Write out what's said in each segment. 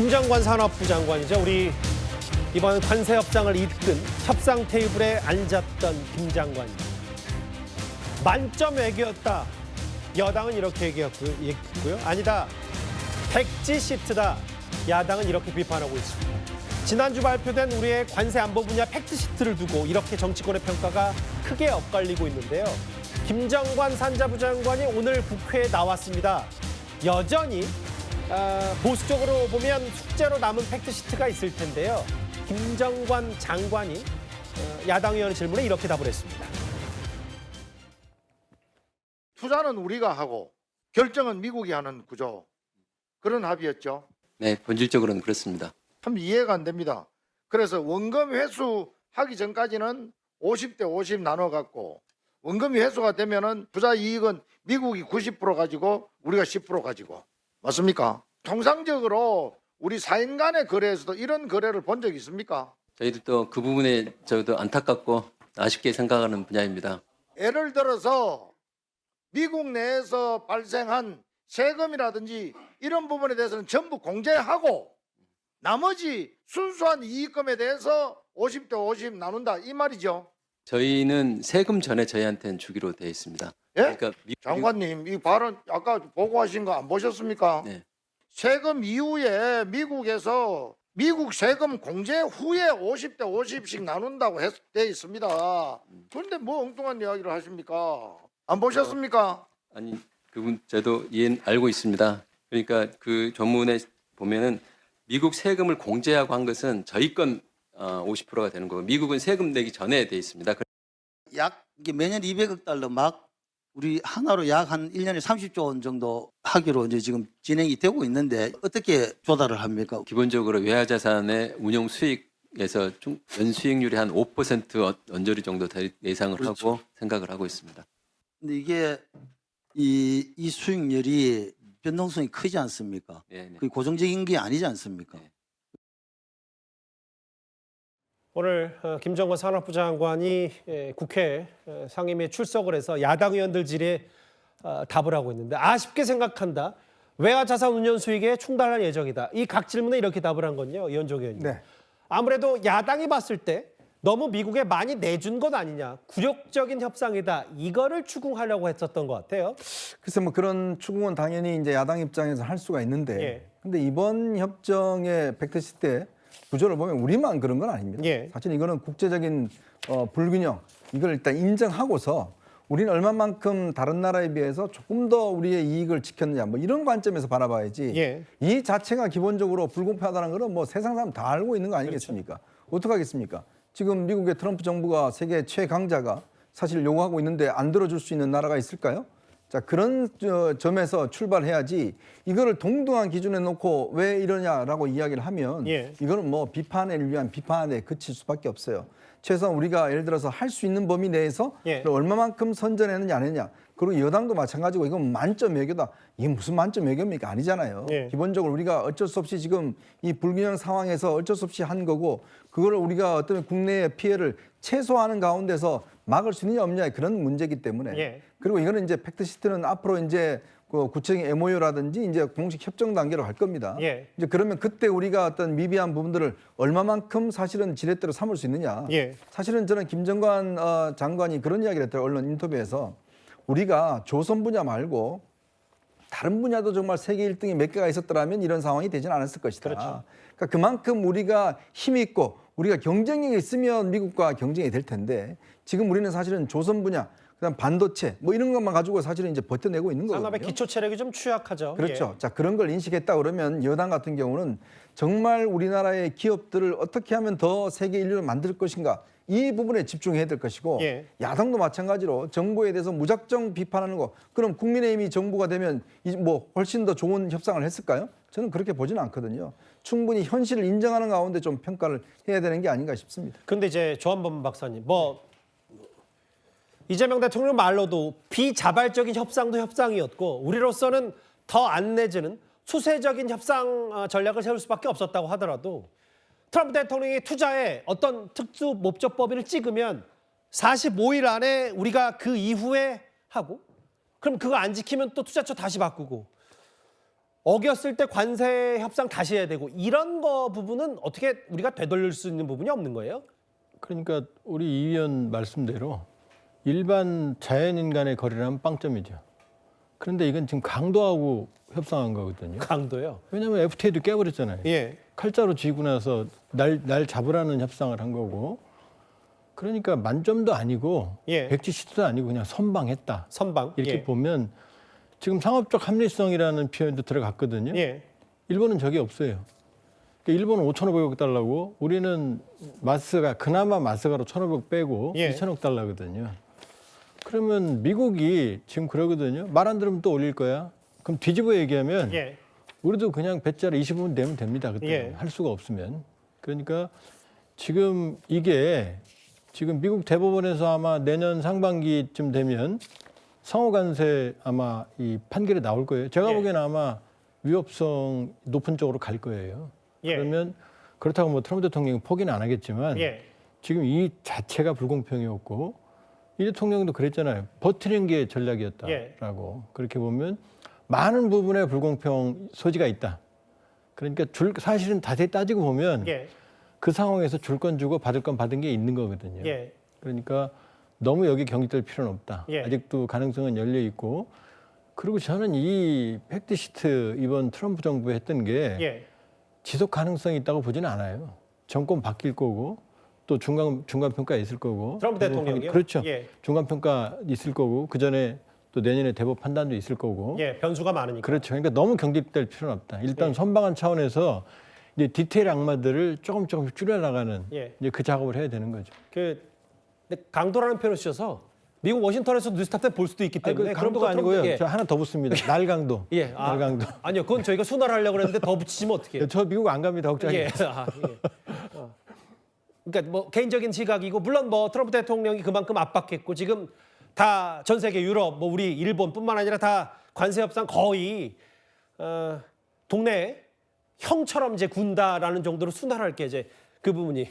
김정관 산업부 장관이죠. 우리 이번 관세 협상을 이끈 협상 테이블에 앉았던 김 장관입니다. 만점 외교였다. 여당은 이렇게 얘기했고요. 아니다. 백지 시트다. 야당은 이렇게 비판하고 있습니다. 지난주 발표된 우리의 관세 안보 분야 팩트 시트를 두고 이렇게 정치권의 평가가 크게 엇갈리고 있는데요. 김정관 산자부 장관이 오늘 국회에 나왔습니다. 여전히 보수적으로 보면 숙제로 남은 팩트 시트가 있을 텐데요. 김정관 장관이 야당 의원의 질문에 이렇게 답을 했습니다. 투자는 우리가 하고 결정은 미국이 하는 구조. 그런 합의였죠. 네, 본질적으로는 그렇습니다. 참 이해가 안 됩니다. 그래서 원금 회수하기 전까지는 50대 50 나눠 갖고 원금이 회수가 되면은 투자 이익은 미국이 90% 가지고 우리가 10% 가지고. 맞습니까? 통상적으로 우리 사인 간의 거래에서도 이런 거래를 본 적이 있습니까? 저희들도 그 부분에 저도 안타깝고 아쉽게 생각하는 분야입니다. 예를 들어서 미국 내에서 발생한 세금이라든지 이런 부분에 대해서는 전부 공제하고 나머지 순수한 이익금에 대해서 50대 50 나눈다 이 말이죠. 저희는 세금 전에 저희한테는 주기로 되어 있습니다. 예? 그러니까 장관님 이 발언 아까 보고하신 거 안 보셨습니까? 네. 세금 이후에 미국에서 미국 세금 공제 후에 50대 50씩 나눈다고 되어 있습니다. 그런데 뭐 엉뚱한 이야기를 하십니까? 안 보셨습니까? 아니 그분 저도 알고 있습니다. 그러니까 그 전문에 보면은 미국 세금을 공제하고 한 것은 저희 건 50%가 되는 거고 미국은 세금 내기 전에 돼 있습니다. 약 이게 매년 200억 달러 막 우리 하나로 약 한 1년에 30조 원 정도 하기로 이제 지금 진행이 되고 있는데 어떻게 조달을 합니까? 기본적으로 외화자산의 운용 수익에서 연수익률이 한 5% 언저리 정도 예상을 그렇죠. 하고 생각을 하고 있습니다. 근데 이게 이 수익률이 변동성이 크지 않습니까? 네, 네. 그게 고정적인 게 아니지 않습니까? 네. 오늘 김정관 산업부 장관이 국회 상임위에 출석을 해서 야당 의원들 질의에 답을 하고 있는데 아쉽게 생각한다. 외화자산 운용 수익에 충당할 예정이다. 이 각 질문에 이렇게 답을 한 건요. 이현종 의원님. 네. 아무래도 야당이 봤을 때 너무 미국에 많이 내준 것 아니냐. 굴욕적인 협상이다. 이거를 추궁하려고 했었던 것 같아요. 글쎄 뭐 그런 추궁은 당연히 이제 야당 입장에서 할 수가 있는데, 예. 근데 이번 협정의 팩트시트의 구조를 보면 우리만 그런 건 아닙니다. 예. 사실 이거는 국제적인 불균형 이걸 일단 인정하고서 우리는 얼마만큼 다른 나라에 비해서 조금 더 우리의 이익을 지켰느냐 뭐 이런 관점에서 바라봐야지. 예. 이 자체가 기본적으로 불공평하다는 거는 뭐 세상 사람 다 알고 있는 거 아니겠습니까? 그렇죠. 어떡하겠습니까? 지금 미국의 트럼프 정부가 세계 최강자가 사실 요구하고 있는데 안 들어줄 수 있는 나라가 있을까요? 자, 그런 점에서 출발해야지 이거를 동등한 기준에 놓고 왜 이러냐라고 이야기를 하면 예. 이거는 뭐 비판을 위한 비판에 그칠 수밖에 없어요. 최소한 우리가 예를 들어서 할 수 있는 범위 내에서 예. 얼마만큼 선전했느냐 안 했냐. 그리고 여당도 마찬가지고 이건 만점 외교다. 이게 무슨 만점 외교입니까? 아니잖아요. 예. 기본적으로 우리가 어쩔 수 없이 지금 이 불균형 상황에서 어쩔 수 없이 한 거고 그거를 우리가 어떤 국내의 피해를 최소화하는 가운데서 막을 수 있느냐 없느냐의 그런 문제이기 때문에 예. 그리고 이거는 이제 팩트시트는 앞으로 이제 그 구체적인 MOU라든지 이제 공식 협정 단계로 갈 겁니다. 예. 이제 그러면 그때 우리가 어떤 미비한 부분들을 얼마만큼 사실은 지렛대로 삼을 수 있느냐. 예. 사실은 저는 김정관 장관이 그런 이야기를 했더라고요. 언론 인터뷰에서 우리가 조선 분야 말고 다른 분야도 정말 세계 1등이 몇 개가 있었더라면 이런 상황이 되지는 않았을 것이다. 그렇죠. 그러니까 그만큼 우리가 힘이 있고 우리가 경쟁력이 있으면 미국과 경쟁이 될 텐데 지금 우리는 사실은 조선 분야, 그다음 반도체 뭐 이런 것만 가지고 사실은 이제 버텨내고 있는 거거든요. 산업의 기초 체력이 좀 취약하죠. 그렇죠. 자, 그런 걸 인식했다 그러면 여당 같은 경우는 정말 우리나라의 기업들을 어떻게 하면 더 세계 1위로 만들 것인가 이 부분에 집중해야 될 것이고 예. 야당도 마찬가지로 정부에 대해서 무작정 비판하는 거 그럼 국민의힘이 정부가 되면 뭐 훨씬 더 좋은 협상을 했을까요? 저는 그렇게 보지는 않거든요. 충분히 현실을 인정하는 가운데 좀 평가를 해야 되는 게 아닌가 싶습니다. 그런데 이제 조한범 박사님, 이재명 대통령 말로도 비자발적인 협상도 협상이었고 우리로서는 더 안 내지는 수세적인 협상 전략을 세울 수밖에 없었다고 하더라도 트럼프 대통령이 투자에 어떤 특수 목적 법인을 찍으면 45일 안에 우리가 그 이후에 하고 그럼 그거 안 지키면 또 투자처 다시 바꾸고 어겼을 때 관세 협상 다시 해야 되고 이런 거 부분은 어떻게 우리가 되돌릴 수 있는 부분이 없는 거예요? 그러니까 우리 이 위원 말씀대로 일반 자연인 간의 거래라면 빵점이죠. 그런데 이건 지금 강도하고 협상한 거거든요. 강도요. 왜냐하면 FTA도 깨버렸잖아요. 예. 칼자루 쥐고 나서 날 잡으라는 협상을 한 거고. 그러니까 만점도 아니고 예. 백지시트도 아니고 그냥 선방했다. 선방. 이렇게 예. 보면 지금 상업적 합리성이라는 표현도 들어갔거든요. 예. 일본은 저게 없어요. 그러니까 일본은 5,500억 달러고 우리는 그나마 마스가로 1,500 빼고 예. 2,000억 달러거든요. 그러면 미국이 지금 그러거든요. 말 안 들으면 또 올릴 거야. 그럼 뒤집어 얘기하면 예. 우리도 그냥 배짜리 20원 내면 됩니다. 그때 예. 할 수가 없으면. 그러니까 지금 이게 지금 미국 대법원에서 아마 내년 상반기쯤 되면 상호관세 아마 이 판결이 나올 거예요. 제가 예. 보기에는 아마 위협성 높은 쪽으로 갈 거예요. 예. 그러면 그렇다고 뭐 트럼프 대통령이 포기는 안 하겠지만 예. 지금 이 자체가 불공평이었고 이 대통령도 그랬잖아요. 버티는 게 전략이었다라고. 예. 그렇게 보면 많은 부분에 불공평 소지가 있다. 그러니까 사실은 자세히 따지고 보면 예. 그 상황에서 줄 건 주고 받을 건 받은 게 있는 거거든요. 예. 그러니까 너무 여기 경직될 필요는 없다. 예. 아직도 가능성은 열려 있고. 그리고 저는 이 팩트시트 이번 트럼프 정부가 했던 게 예. 지속 가능성이 있다고 보지는 않아요. 정권 바뀔 거고 또 중간 평가 있을 거고. 트럼프 대통령이요? 그렇죠. 예. 중간 평가 있을 거고 그 전에 또 내년에 대법 판단도 있을 거고. 예. 변수가 많으니까. 그렇죠. 그러니까 너무 경직될 필요는 없다. 일단 예. 선방한 차원에서 이제 디테일 악마들을 조금씩 줄여나가는 예. 이제 그 작업을 해야 되는 거죠. 근데 강도라는 표현을 쓰셔서 미국 워싱턴에서 뉴스탑 때 볼 수도 있기 아니, 때문에 그 강도가 그럼 또 아니고요. 예. 저 하나 더 붙습니다. 날강도. 예. 날강도. 아니요. 그건 저희가 순화하려고 그랬는데 더 붙이시면 어떡해요? 저 미국 안 갑니다. 걱정이. 예. 그러니까 뭐 개인적인 시각이고 물론 뭐 트럼프 대통령이 그만큼 압박했고 지금 다 전 세계 유럽 뭐 우리 일본뿐만 아니라 다 관세 협상 거의 동네 형처럼 이제 군다라는 정도로 순화할 게 이제 그 부분이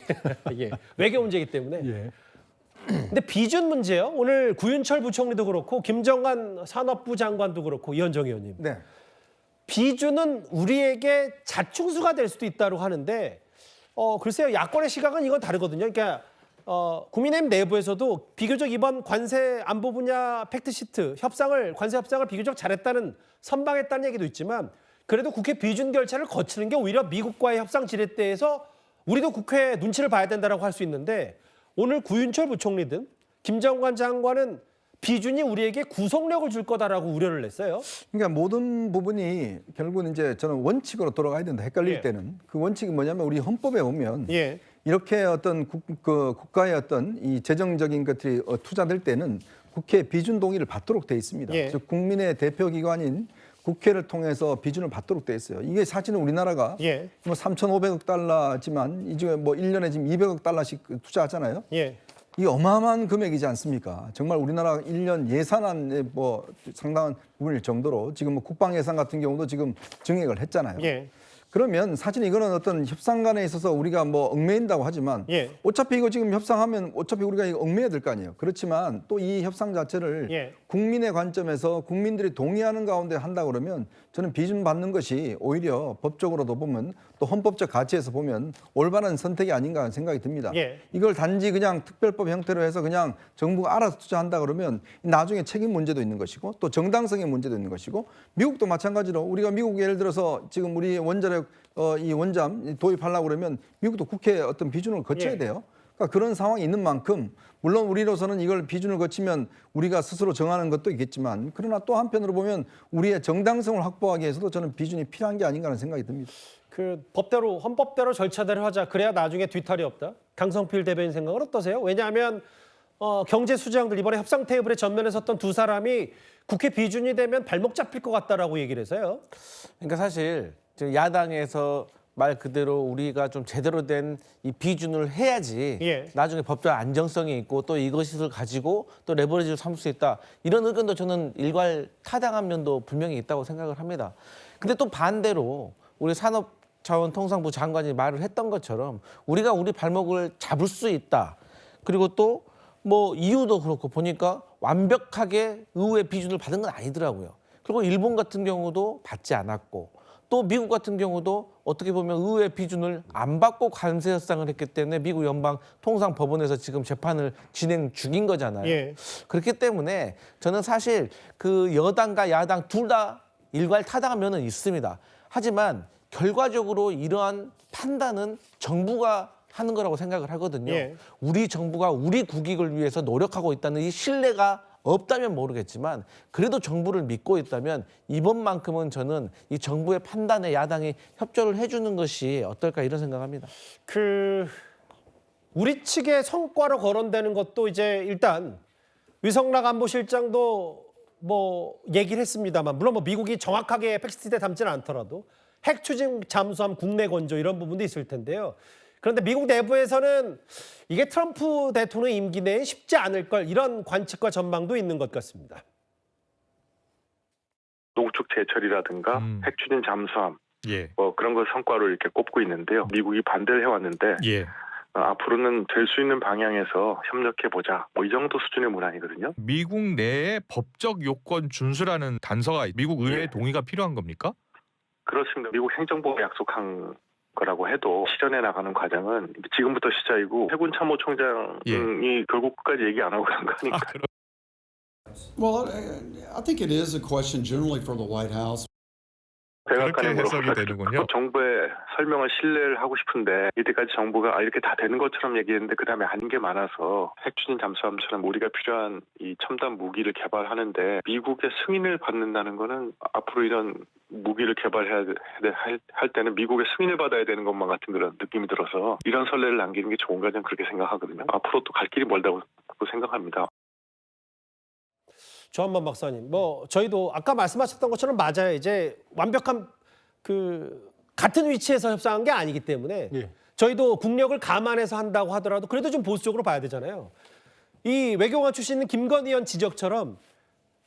예. 외교 문제이기 때문에. 예. 근데 비준 문제요. 오늘 구윤철 부총리도 그렇고 김정관 산업부 장관도 그렇고 이현정 의원님. 네. 비준은 우리에게 자충수가 될 수도 있다고 하는데 글쎄요. 야권의 시각은 이건 다르거든요. 그러니까 국민의힘 내부에서도 비교적 이번 관세 안보 분야 팩트시트 관세 협상을 비교적 잘했다는 선방했다는 얘기도 있지만 그래도 국회 비준 결차를 거치는 게 오히려 미국과의 협상 지렛대에서 우리도 국회 눈치를 봐야 된다라고 할 수 있는데 오늘 구윤철 부총리든 김정관 장관은 비준이 우리에게 구속력을 줄 거다라고 우려를 냈어요. 그러니까 모든 부분이 결국은 이제 저는 원칙으로 돌아가야 된다. 헷갈릴 예. 때는 그 원칙이 뭐냐면 우리 헌법에 보면 예. 이렇게 어떤 국가의 어떤 이 재정적인 것들이 투자될 때는 국회 비준 동의를 받도록 돼 있습니다. 예. 즉 국민의 대표 기관인 국회를 통해서 비준을 받도록 돼 있어요. 이게 사실은 우리나라가 예. 뭐 3,500억 달러지만 이 중에 뭐 1년에 지금 200억 달러씩 투자하잖아요. 예. 이 어마어마한 금액이지 않습니까? 정말 우리나라 1년 예산안의 뭐 상당한 부분일 정도로 지금 뭐 국방 예산 같은 경우도 지금 증액을 했잖아요. 예. 그러면 사실 이거는 어떤 협상 간에 있어서 우리가 뭐 얽매인다고 하지만 예. 어차피 이거 지금 협상하면 어차피 우리가 이거 얽매야 될 거 아니에요. 그렇지만 또 이 협상 자체를 예. 국민의 관점에서 국민들이 동의하는 가운데 한다 그러면 저는 비준 받는 것이 오히려 법적으로도 보면 또 헌법적 가치에서 보면 올바른 선택이 아닌가 하는 생각이 듭니다. 예. 이걸 단지 그냥 특별법 형태로 해서 그냥 정부가 알아서 투자한다 그러면 나중에 책임 문제도 있는 것이고 또 정당성의 문제도 있는 것이고 미국도 마찬가지로 우리가 미국 예를 들어서 지금 우리 원자력 이 원잠 도입하려고 그러면 미국도 국회 어떤 비준을 거쳐야 예. 돼요. 그러니까 그런 상황이 있는 만큼 물론 우리로서는 이걸 비준을 거치면 우리가 스스로 정하는 것도 있겠지만 그러나 또 한편으로 보면 우리의 정당성을 확보하기 위해서도 저는 비준이 필요한 게 아닌가 하는 생각이 듭니다. 그 법대로 헌법대로 절차대로 하자. 그래야 나중에 뒤탈이 없다. 강성필 대변인 생각은 어떠세요? 왜냐하면 경제 수장들 이번에 협상 테이블에 전면에 섰던 두 사람이 국회 비준이 되면 발목 잡힐 것 같다라고 얘기를 해서요. 그러니까 사실 지금 야당에서 말 그대로 우리가 좀 제대로 된 이 비준을 해야지 예. 나중에 법적 안정성이 있고 또 이것을 가지고 또 레버리지를 삼을 수 있다. 이런 의견도 저는 일괄 타당한 면도 분명히 있다고 생각을 합니다. 근데 또 반대로 우리 산업자원통상부 장관이 말을 했던 것처럼 우리가 우리 발목을 잡을 수 있다. 그리고 또 뭐 이유도 그렇고 보니까 완벽하게 의회 비준을 받은 건 아니더라고요. 그리고 일본 같은 경우도 받지 않았고 또 미국 같은 경우도 어떻게 보면 의회 비준을 안 받고 관세 협상을 했기 때문에 미국 연방 통상 법원에서 지금 재판을 진행 중인 거잖아요. 예. 그렇기 때문에 저는 사실 그 여당과 야당 둘 다 일괄 타당한 면은 있습니다. 하지만 결과적으로 이러한 판단은 정부가 하는 거라고 생각을 하거든요. 예. 우리 정부가 우리 국익을 위해서 노력하고 있다는 이 신뢰가 없다면 모르겠지만 그래도 정부를 믿고 있다면 이번만큼은 저는 이 정부의 판단에 야당이 협조를 해주는 것이 어떨까 이런 생각합니다. 우리 측의 성과로 거론되는 것도 이제 일단 위성락 안보실장도 뭐 얘기를 했습니다만 물론 뭐 미국이 정확하게 팩스트에 담지는 않더라도 핵 추진 잠수함 국내 건조 이런 부분도 있을 텐데요. 그런데 미국 내부에서는 이게 트럼프 대통령 임기 내에 쉽지 않을 걸 이런 관측과 전망도 있는 것 같습니다. 농축 제철이라든가 핵 추진 잠수함 뭐 그런 걸 성과로 이렇게 꼽고 있는데요. 미국이 반대를 해왔는데 앞으로는 될 수 있는 방향에서 협력해보자 뭐 이 정도 수준의 문안이거든요. 미국 내에 법적 요건 준수라는 단서가 미국 의회의 동의가 필요한 겁니까? 그렇습니다. 미국 행정부가 약속한 거라고 해도 실현해 나가는 과정은 지금부터 시작이고 해군 참모총장이 결국 끝까지 얘기 안 하고 그런 거니까. Well, I think it is a question generally for the White House. 그렇게 해석이 되는군요. 정부의 설명을 신뢰를 하고 싶은데 이때까지 정부가 이렇게 다 되는 것처럼 얘기했는데 그다음에 아닌 게 많아서 핵 추진 잠수함처럼 우리가 필요한 이 첨단 무기를 개발하는데 미국의 승인을 받는다는 거는 앞으로 이런 무기를 개발해야 할 때는 미국의 승인을 받아야 되는 것만 같은 그런 느낌이 들어서 이런 선례를 남기는 게 좋은가 저는 그렇게 생각하거든요. 앞으로 또 갈 길이 멀다고 생각합니다. 조한범 박사님, 뭐 저희도 아까 말씀하셨던 것처럼 맞아요. 이제 완벽한 같은 위치에서 협상한 게 아니기 때문에 예. 저희도 국력을 감안해서 한다고 하더라도 그래도 좀 보수적으로 봐야 되잖아요. 이 외교관 출신인 김건희 의원 지적처럼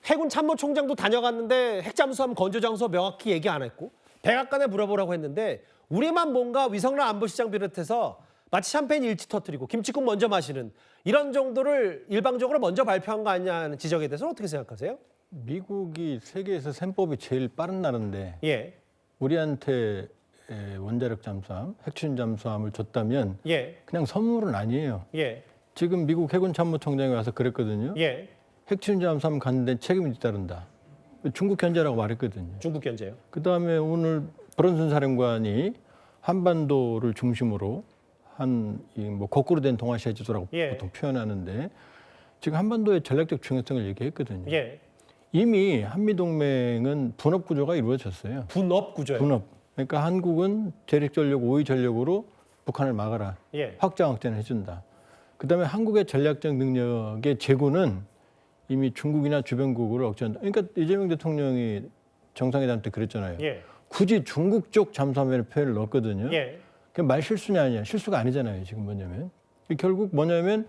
해군 참모총장도 다녀갔는데 핵잠수함 건조 장소 명확히 얘기 안 했고 백악관에 물어보라고 했는데 우리만 뭔가 위성락 안보실장 비롯해서 마치 샴페인 일찍 터뜨리고 김치국 먼저 마시는 이런 정도를 일방적으로 먼저 발표한 거 아니냐는 지적에 대해서는 어떻게 생각하세요? 미국이 세계에서 셈법이 제일 빠른 나라인데 예, 우리한테 원자력 잠수함, 핵추진 잠수함을 줬다면 예, 그냥 선물은 아니에요. 예, 지금 미국 해군 참모총장이 와서 그랬거든요. 예. 핵추진 잠수함 갔는데 책임이 뒤따른다. 중국 견제라고 말했거든요. 중국 견제요. 그다음에 오늘 브런슨 사령관이 한반도를 중심으로 뭐 거꾸로 된 동아시아 지도라고 예. 보통 표현하는데 지금 한반도의 전략적 중요성을 얘기했거든요. 예. 이미 한미동맹은 분업 구조가 이루어졌어요. 분업 구조요. 분업. 그러니까 한국은 대륙전력 5위 전력으로 북한을 막아라. 예. 확장을 해준다. 그다음에 한국의 전략적 능력의 제고는 이미 중국이나 주변국을 억제한다. 그러니까 이재명 대통령이 정상회담 때 그랬잖아요. 예. 굳이 중국 쪽 잠수함에 표현을 넣었거든요. 예. 그게 말 실수냐 아니냐. 실수가 아니잖아요. 지금 뭐냐면. 결국 뭐냐면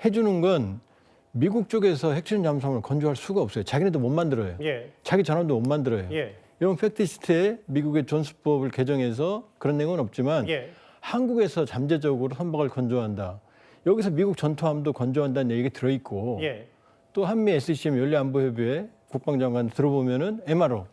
해주는 건 미국 쪽에서 핵추진 잠수함을 건조할 수가 없어요. 자기네도 못 만들어요. 예. 자기 전함도 못 만들어요. 예. 이번 팩트시트에 미국의 존스법을 개정해서 그런 내용은 없지만 예. 한국에서 잠재적으로 선박을 건조한다. 여기서 미국 전투함도 건조한다는 얘기가 들어있고 예. 또 한미 SCM 연례안보협의회 국방장관 들어보면은 MRO.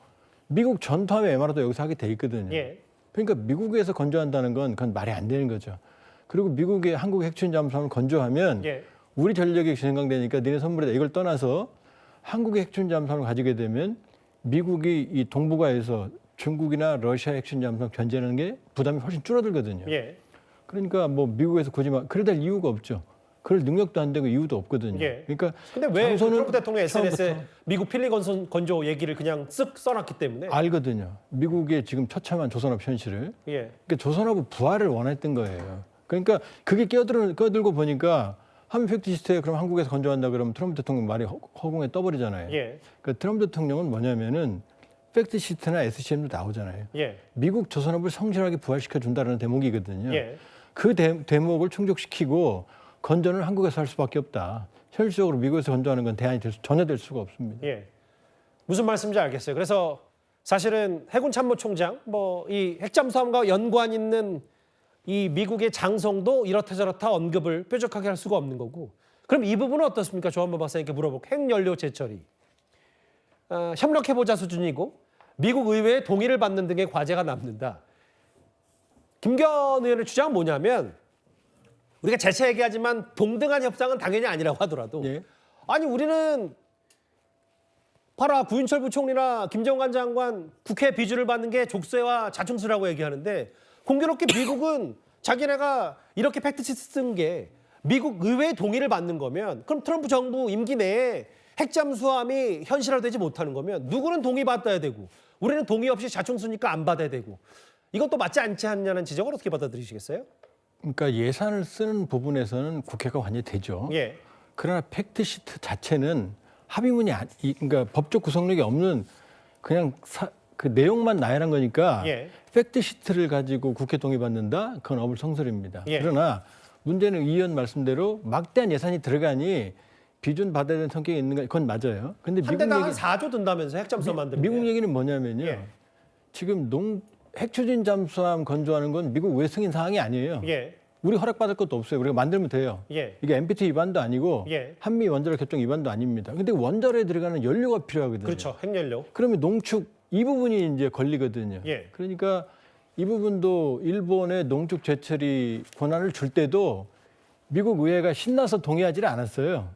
미국 전투함의 MRO도 여기서 하게 돼 있거든요. 예. 그러니까 미국에서 건조한다는 건 그건 말이 안 되는 거죠. 그리고 미국의 한국 핵추진 잠수함을 건조하면 예. 우리 전력이 생각되니까 니네 선물이다. 이걸 떠나서 한국의 핵추진 잠수함을 가지게 되면 미국이 이 동북아에서 중국이나 러시아 핵추진 잠수함 견제하는 게 부담이 훨씬 줄어들거든요. 예. 그러니까 뭐 미국에서 굳이 그래야 될 이유가 없죠. 그럴 능력도 안 되고 이유도 없거든요. 예. 그러니까 근데 왜 장소는 트럼프 대통령 SNS에 처음부터 미국 필리 건조 얘기를 그냥 쓱 써놨기 때문에 알거든요. 미국의 지금 처참한 조선업 현실을. 예. 그러니까 조선업은 부활을 원했던 거예요. 그러니까 그게 끼어들고 보니까 한미 팩트시트에 그럼 한국에서 건조한다 그러면 트럼프 대통령 말이 허공에 떠버리잖아요. 예. 그러니까 트럼프 대통령은 뭐냐면은 팩트시트나 SCM도 나오잖아요. 예. 미국 조선업을 성실하게 부활시켜 준다는 대목이거든요. 예. 그 대목을 충족시키고 건조는 한국에서 할 수밖에 없다. 현실적으로 미국에서 건조하는 건 대안이 전혀 될 수가 없습니다. 예. 무슨 말씀인지 알겠어요. 그래서 사실은 해군 참모총장 뭐 이 핵잠수함과 연관 있는 이 미국의 장성도 이렇다 저렇다 언급을 뾰족하게 할 수가 없는 거고. 그럼 이 부분은 어떻습니까? 조한범 박사님께 물어보고 핵연료 제철이 협력해보자 수준이고 미국 의회의 동의를 받는 등의 과제가 남는다. 김기현 의원의 주장은 뭐냐면 우리가 재차 얘기하지만 동등한 협상은 당연히 아니라고 하더라도 예. 아니 우리는 봐라 구윤철 부총리나 김정관 장관 국회 비주를 받는 게 족쇄와 자충수라고 얘기하는데 공교롭게 미국은 자기네가 이렇게 팩트시트 쓴 게 미국 의회의 동의를 받는 거면 그럼 트럼프 정부 임기 내에 핵 잠수함이 현실화되지 못하는 거면 누구는 동의 받아야 되고 우리는 동의 없이 자충수니까 안 받아야 되고 이것도 맞지 않지 않냐는 지적을 어떻게 받아들이시겠어요? 그러니까 예산을 쓰는 부분에서는 국회가 관여되죠. 예. 그러나 팩트시트 자체는 합의문이 그러니까 법적 구성력이 없는 그냥 그 내용만 나열한 거니까 예. 팩트시트를 가지고 국회 동의받는다? 그건 어불성설입니다. 예. 그러나 문제는 이 의원 말씀대로 막대한 예산이 들어가니 비준 받아야 되는 성격이 있는 거 그건 맞아요. 근데 한 대당 한 4조 든다면서 핵잠수함 만드는 미국 얘기는 뭐냐면요. 예. 지금 핵추진 잠수함 건조하는 건 미국 외 승인 사항이 아니에요. 예. 우리 허락받을 것도 없어요. 우리가 만들면 돼요. 예. 이게 NPT 위반도 아니고 예. 한미 원자력 협정 위반도 아닙니다. 근데 원자로에 들어가는 연료가 필요하거든요. 그렇죠. 핵연료. 그러면 농축 이 부분이 이제 걸리거든요. 예. 그러니까 이 부분도 일본의 농축 재처리 권한을 줄 때도 미국 의회가 신나서 동의하지를 않았어요.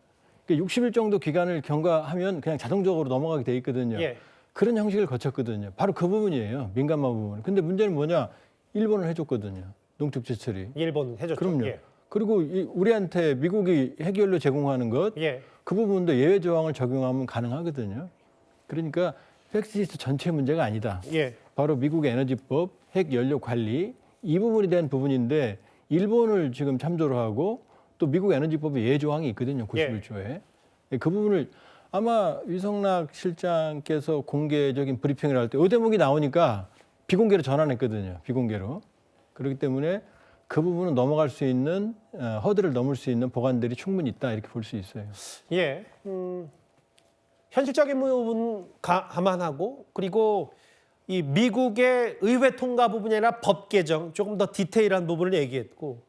그러니까 60일 정도 기간을 경과하면 그냥 자동적으로 넘어가게 돼 있거든요. 예. 그런 형식을 거쳤거든요. 바로 그 부분이에요. 민감한 부분. 근데 문제는 뭐냐? 일본을 해줬거든요. 농축 재처리. 일본 해줬죠. 그럼요. 예. 그리고 우리한테 미국이 핵연료 제공하는 것, 예. 그 부분도 예외 조항을 적용하면 가능하거든요. 그러니까 팩트시트 전체 문제가 아니다. 예. 바로 미국의 에너지법, 핵연료 관리 이 부분에 대한 부분인데 일본을 지금 참조로 하고 또 미국 에너지법에 예외 조항이 있거든요. 91조에. 그 부분을 아마 위성락 실장께서 공개적인 브리핑을 할 때 이 대목이 나오니까 비공개로 전환했거든요. 비공개로. 그렇기 때문에 그 부분은 넘어갈 수 있는 허들을 넘을 수 있는 보관들이 충분히 있다 이렇게 볼 수 있어요. 예. 현실적인 부분 감안하고 그리고 이 미국의 의회 통과 부분이 아니라 법 개정 조금 더 디테일한 부분을 얘기했고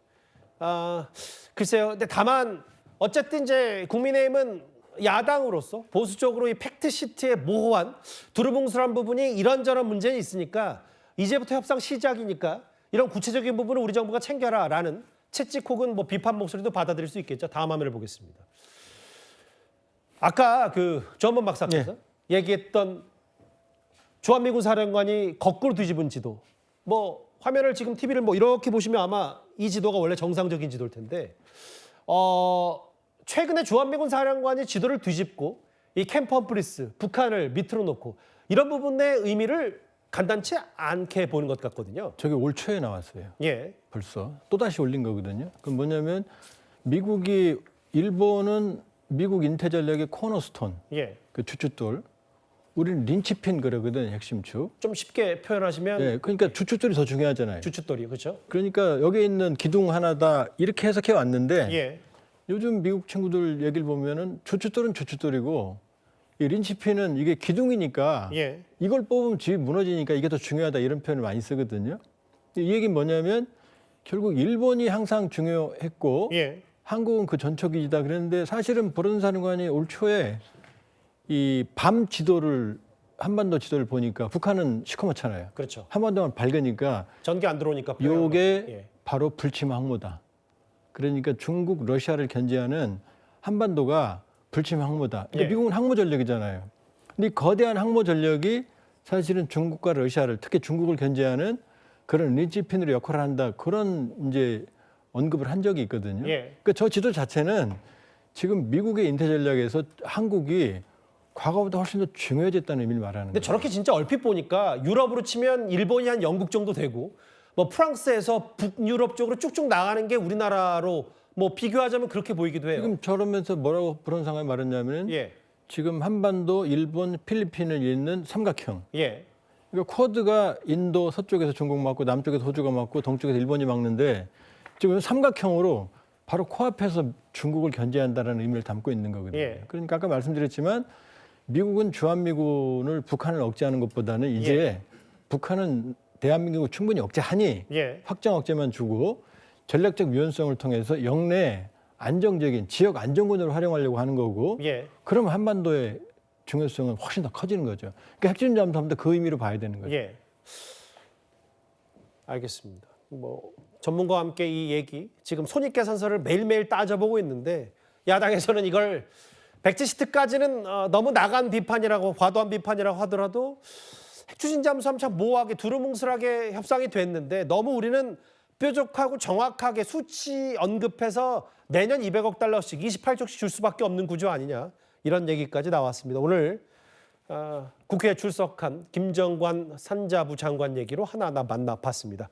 글쎄요. 근데 다만 어쨌든 이제 국민의힘은 야당으로서 보수적으로 이 팩트시트의 모호한 두루뭉술한 부분이 이런저런 문제는 있으니까 이제부터 협상 시작이니까 이런 구체적인 부분을 우리 정부가 챙겨라라는 채찍 혹은 뭐 비판 목소리도 받아들일 수 있겠죠. 다음 화면을 보겠습니다. 아까 그 조한범 박사께서 얘기했던 주한미군 사령관이 거꾸로 뒤집은 지도. 뭐 화면을 지금 TV를 뭐 이렇게 보시면 아마 이 지도가 원래 정상적인 지도일 텐데 최근에 주한미군 사령관이 지도를 뒤집고 이 캠프 험프리스, 북한을 밑으로 놓고 이런 부분의 의미를 간단치 않게 보는 것 같거든요. 저게 올 초에 나왔어요. 예. 벌써 또다시 올린 거거든요. 그럼 뭐냐면 일본은 미국 인태 전략의 코너스톤, 예. 그 주춧돌. 우리는 린치핀 그러거든, 핵심축. 좀 쉽게 표현하시면 네, 그러니까 주춧돌이 더 중요하잖아요. 주춧돌이 그렇죠? 그러니까 여기에 있는 기둥 하나다 이렇게 해석해 왔는데 예. 요즘 미국 친구들 얘기를 보면은 주춧돌은 주춧돌이고 이 린치핀은 이게 기둥이니까 예. 이걸 뽑으면 집이 무너지니까 이게 더 중요하다 이런 표현을 많이 쓰거든요. 이 얘기는 뭐냐면 결국 일본이 항상 중요했고 예. 한국은 그 전초기지다 그랬는데 사실은 보르는 사령관이 올 초에 이 밤 지도를 한반도 지도를 보니까 북한은 시커멓잖아요. 그렇죠. 한반도만 밝으니까 전기 안 들어오니까 요게 예. 바로 불침화 항모다. 그러니까 중국, 러시아를 견제하는 한반도가 불침화 항모다. 그러니까 예. 미국은 항모 전력이잖아요. 근데 이 거대한 항모 전력이 사실은 중국과 러시아를 특히 중국을 견제하는 그런 린치핀으로 역할을 한다. 그런 이제 언급을 한 적이 있거든요. 예. 그러니까 저 지도 자체는 지금 미국의 인태 전략에서 한국이 과거보다 훨씬 더 중요해졌다는 의미를 말하는 근데 거예요. 저렇게 진짜 얼핏 보니까 유럽으로 치면 일본이 한 영국 정도 되고 뭐 프랑스에서 북유럽 쪽으로 쭉쭉 나가는 게 우리나라로 뭐 비교하자면 그렇게 보이기도 해요. 지금 저러면서 뭐라고 그런 상황이 말했냐면 예. 지금 한반도, 일본, 필리핀을 잇는 삼각형. 예. 그러니까 쿼드가 인도 서쪽에서 중국 막고 남쪽에서 호주가 막고 동쪽에서 일본이 막는데 지금 삼각형으로 바로 코앞에서 중국을 견제한다는 의미를 담고 있는 거거든요. 예. 그러니까 아까 말씀드렸지만 미국은 주한미군을 북한을 억제하는 것보다는 이제 북한은 대한민국을 충분히 억제하니 예. 확정 억제만 주고 전략적 유연성을 통해서 영내 안정적인 지역 안정군으로 활용하려고 하는 거고 예. 그럼 한반도에 중요성은 훨씬 더 커지는 거죠. 그러니까 핵추진 잠수함도 그 의미로 봐야 되는 거죠. 예. 알겠습니다. 뭐 전문가와 함께 이 얘기 지금 손익계산서를 매일매일 따져보고 있는데 야당에서는 이걸 백지시트까지는 너무 나간 비판이라고 과도한 비판이라고 하더라도 핵추진 잠수함 참 모호하게 두루뭉술하게 협상이 됐는데 너무 우리는 뾰족하고 정확하게 수치 언급해서 내년 200억 달러씩 28조씩 줄 수밖에 없는 구조 아니냐 이런 얘기까지 나왔습니다. 오늘 국회에 출석한 김정관 산자부 장관 얘기로 하나하나 만나봤습니다.